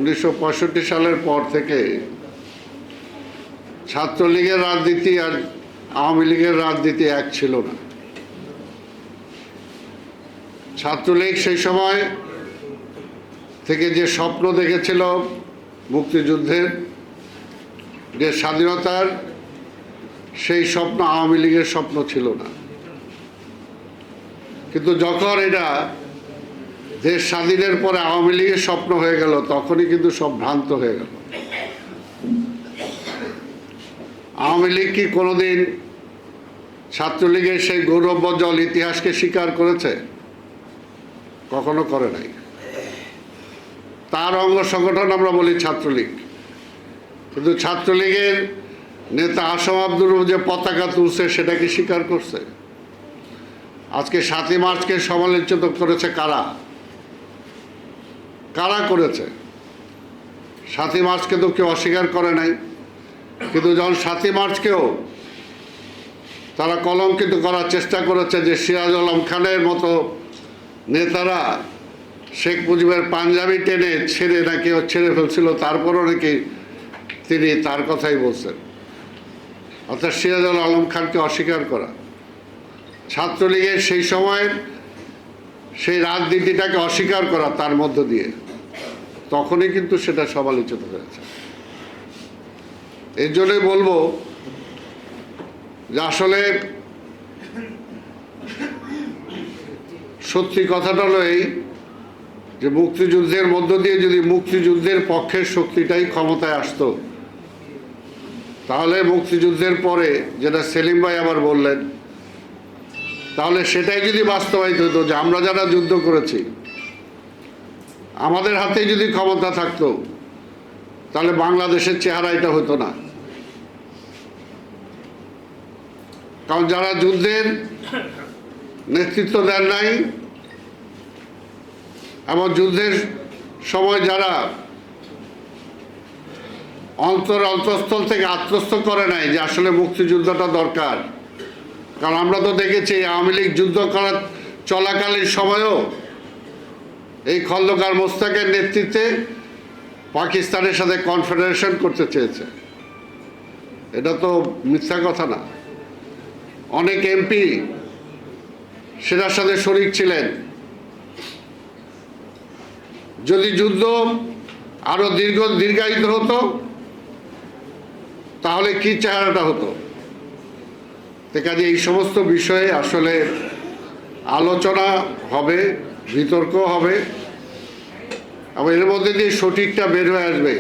1965 সালের পর থেকে ছাত্রলীগের রাজনীতি আর আওয়ামী লীগের রাজনীতি এক ছিল না। ছাত্রলীগ সেই সময় থেকে যে স্বপ্ন দেখেছিল মুক্তিযুদ্ধের, যে স্বাধীনতার, সেই স্বপ্ন আওয়ামী লীগের স্বপ্ন ছিল না। কিন্তু যখন এটা দেশ স্বাধীনের পরে আওয়ামী লীগের স্বপ্ন হয়ে গেল, তখনই কিন্তু সব ভ্রান্ত হয়ে গেল। আওয়ামী লীগ কি কোনোদিন ছাত্রলীগের সেই গৌরবোজ্জ্বল ইতিহাসকে স্বীকার করেছে? কখনো করে নাই। তার অঙ্গ সংগঠন আমরা বলি ছাত্রলীগ, কিন্তু ছাত্রলীগের নেতা আসম আব্দুর রব যে পতাকা তুলছে সেটা কি স্বীকার করছে? আজকে 7ই মার্চকে সমালোচিত করেছে কারা? কারা করেছে? 7ই মার্চকে তো কেউ অস্বীকার করে নাই, কিন্তু যখন 7ই মার্চকেও তারা কলঙ্কিত করার চেষ্টা করেছে যে সিরাজ আলম খানের মতো নেতারা শেখ মুজিবের পাঞ্জাবি টেনে ছেড়ে ফেলছিল, তারপরও নাকি তিনি তার কথাই বলছেন। অর্থাৎ সিরাজ আলম খানকে অস্বীকার করা, ছাত্রলীগের সেই সময়ের সেই রাজনীতিটাকে অস্বীকার করা তার মধ্য দিয়ে, তখনই কিন্তু সেটা সমালোচিত হয়েছে। এর জন্যই বলবো যে আসলে সত্যি কথাটা হলো এই যে মুক্তিযুদ্ধের মধ্য দিয়ে যদি মুক্তিযুদ্ধের পক্ষের শক্তিটাই ক্ষমতায় আসতো, তাহলে মুক্তিযুদ্ধের পরে যেটা সেলিম ভাই আবার বললেন, তাহলে সেটাই যদি বাস্তবায়িত হতো যে আমরা যারা যুদ্ধ করেছি আমাদের হাতে যদি ক্ষমতা থাকতো, তাহলে বাংলাদেশের চেহারা এটা হতো না। কারণ যারা যুদ্ধের নেতৃত্ব দেন নাই এবং যুদ্ধের সময় যারা অন্তঃস্থল থেকে আত্মস্থ করে নাই যে আসলে মুক্তিযুদ্ধটা দরকার। কারণ আমরা তো দেখেছি আওয়ামী লীগ যুদ্ধ করার চলাকালীন সময়ও এই খন্দকার মোস্তাকের নেতৃত্বে পাকিস্তানের সাথে কনফেডারেশন করতে চেয়েছে। এটা তো মিথ্যা কথা না। অনেক এমপি সেটার সাথে শরিক ছিলেন। যদি যুদ্ধ আরো দীর্ঘায়িত হতো, তাহলে কি চেহারাটা হতো? কাজে এই সমস্ত বিষয়ে আসলে আলোচনা হবে, বিতর্ক হবে এবং এর মধ্যে দিয়ে সঠিকটা বের হয়ে আসবে।